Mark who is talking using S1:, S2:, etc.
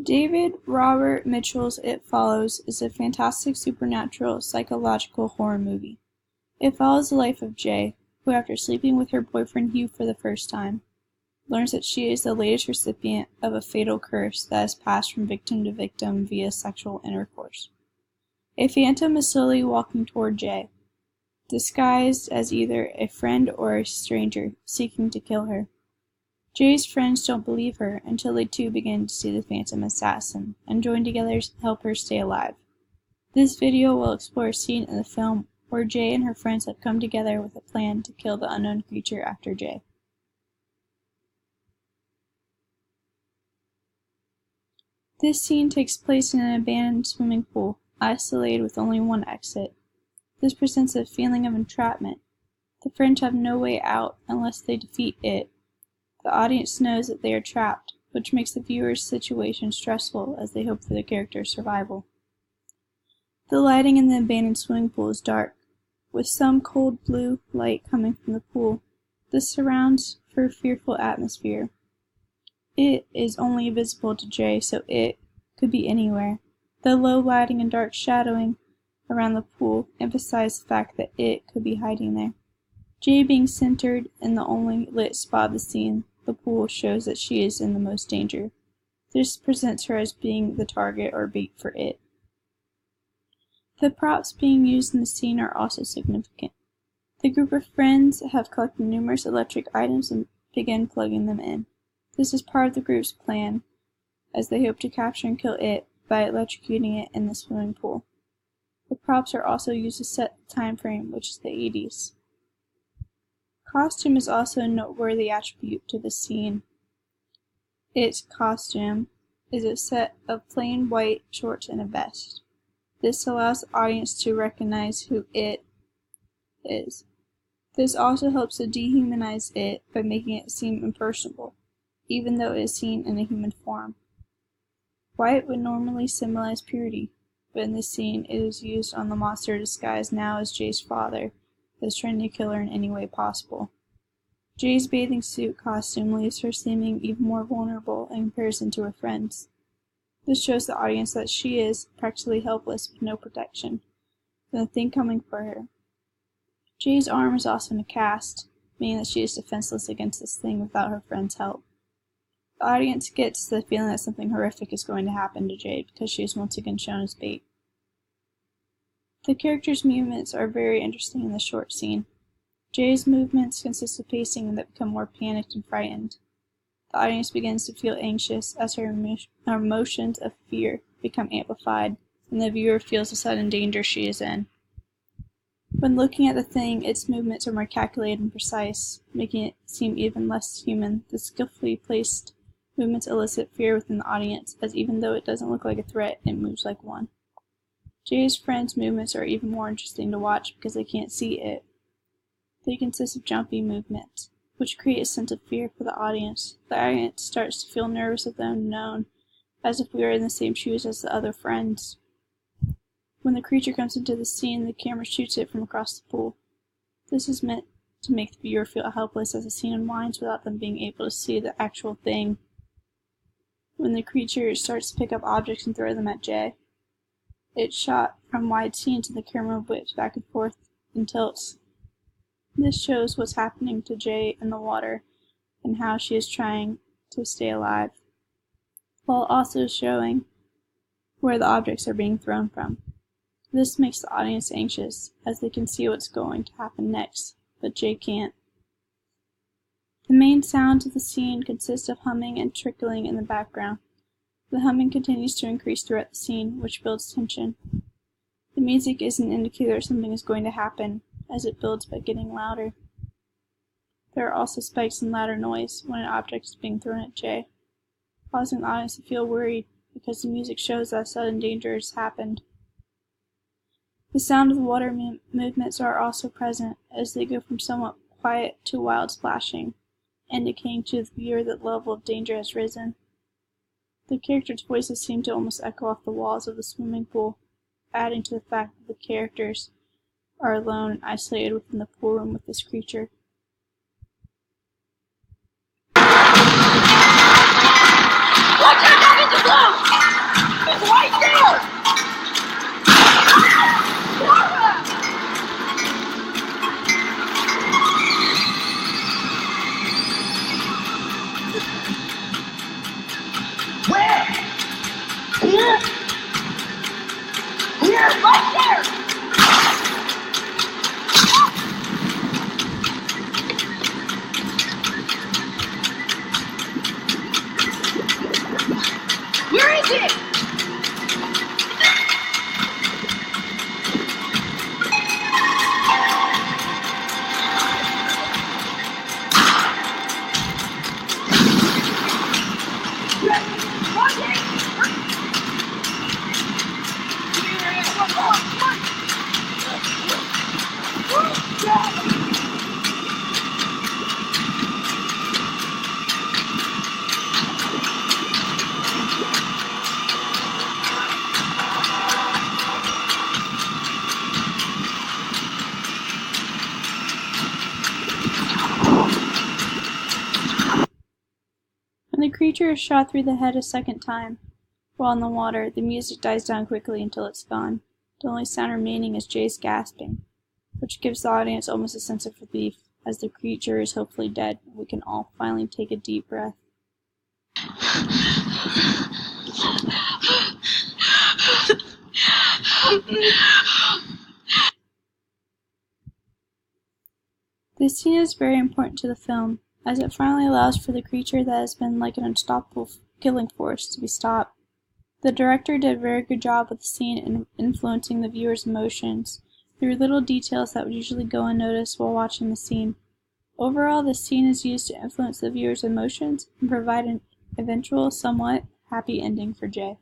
S1: David Robert Mitchell's It Follows is a fantastic supernatural psychological horror movie. It follows the life of Jay, who after sleeping with her boyfriend Hugh for the first time, learns that she is the latest recipient of a fatal curse that has passed from victim to victim via sexual intercourse. A phantom is slowly walking toward Jay, disguised as either a friend or a stranger, seeking to kill her. Jay's friends don't believe her until they too begin to see the phantom assassin and join together to help her stay alive. This video will explore a scene in the film where Jay and her friends have come together with a plan to kill the unknown creature after Jay. This scene takes place in an abandoned swimming pool, isolated with only one exit. This presents a feeling of entrapment. The friends have no way out unless they defeat it. The audience knows that they are trapped, which makes the viewer's situation stressful as they hope for the character's survival. The lighting in the abandoned swimming pool is dark, with some cold blue light coming from the pool. This surrounds for a fearful atmosphere. It is only visible to Jay, so it could be anywhere. The low lighting and dark shadowing around the pool emphasize the fact that it could be hiding there. Jay being centered in the only lit spot of the scene, the pool, shows that she is in the most danger. This presents her as being the target or bait for it. The props being used in the scene are also significant. The group of friends have collected numerous electric items and begin plugging them in. This is part of the group's plan, as they hope to capture and kill it by electrocuting it in the swimming pool. The props are also used to set the time frame, which is the 80s. Costume is also a noteworthy attribute to the scene. Its costume is a set of plain white shorts and a vest. This allows the audience to recognize who it is. This also helps to dehumanize it by making it seem impersonable, even though it is seen in a human form. White would normally symbolize purity, but in this scene it is used on the monster disguised now as Jay's father, who is trying to kill her in any way possible. Jay's bathing suit costume leaves her seeming even more vulnerable in comparison to her friends. This shows the audience that she is practically helpless with no protection from the thing coming for her. Jay's arm is also in a cast, meaning that she is defenseless against this thing without her friend's help. The audience gets the feeling that something horrific is going to happen to Jade because she is once again shown as bait. The characters' movements are very interesting in this short scene. Jay's movements consist of pacing that become more panicked and frightened. The audience begins to feel anxious as her emotions of fear become amplified, and the viewer feels the sudden danger she is in. When looking at the thing, its movements are more calculated and precise, making it seem even less human. The skillfully placed movements elicit fear within the audience, as even though it doesn't look like a threat, it moves like one. Jay's friends' movements are even more interesting to watch because they can't see it. They consist of jumpy movements, which create a sense of fear for the audience. The audience starts to feel nervous of the unknown, as if we are in the same shoes as the other friends. When the creature comes into the scene, the camera shoots it from across the pool. This is meant to make the viewer feel helpless as the scene unwinds without them being able to see the actual thing. When the creature starts to pick up objects and throw them at Jay, it's shot from wide scenes and the camera whips back and forth and tilts. This shows what's happening to Jay in the water and how she is trying to stay alive, while also showing where the objects are being thrown from. This makes the audience anxious, as they can see what's going to happen next, but Jay can't. The main sounds of the scene consist of humming and trickling in the background. The humming continues to increase throughout the scene, which builds tension. The music is an indicator that something is going to happen, as it builds by getting louder. There are also spikes in louder noise when an object is being thrown at Jay, causing the audience to feel worried because the music shows that sudden danger has happened. The sound of the water movements are also present, as they go from somewhat quiet to wild splashing, indicating to the viewer that the level of danger has risen. The characters' voices seem to almost echo off the walls of the swimming pool, adding to the fact that the characters are alone and isolated within the pool room with this creature.
S2: Watch out, Captain Blow! Here, right there! Where is it?
S1: When the creature is shot through the head a second time, while in the water, the music dies down quickly until it's gone. The only sound remaining is Jay's gasping, which gives the audience almost a sense of relief, as the creature is hopefully dead and we can all finally take a deep breath. This scene is very important to the film, as it finally allows for the creature that has been like an unstoppable killing force to be stopped. The director did a very good job with the scene in influencing the viewer's emotions through little details that would usually go unnoticed while watching the scene. Overall, the scene is used to influence the viewer's emotions and provide an eventual, somewhat happy ending for Jay.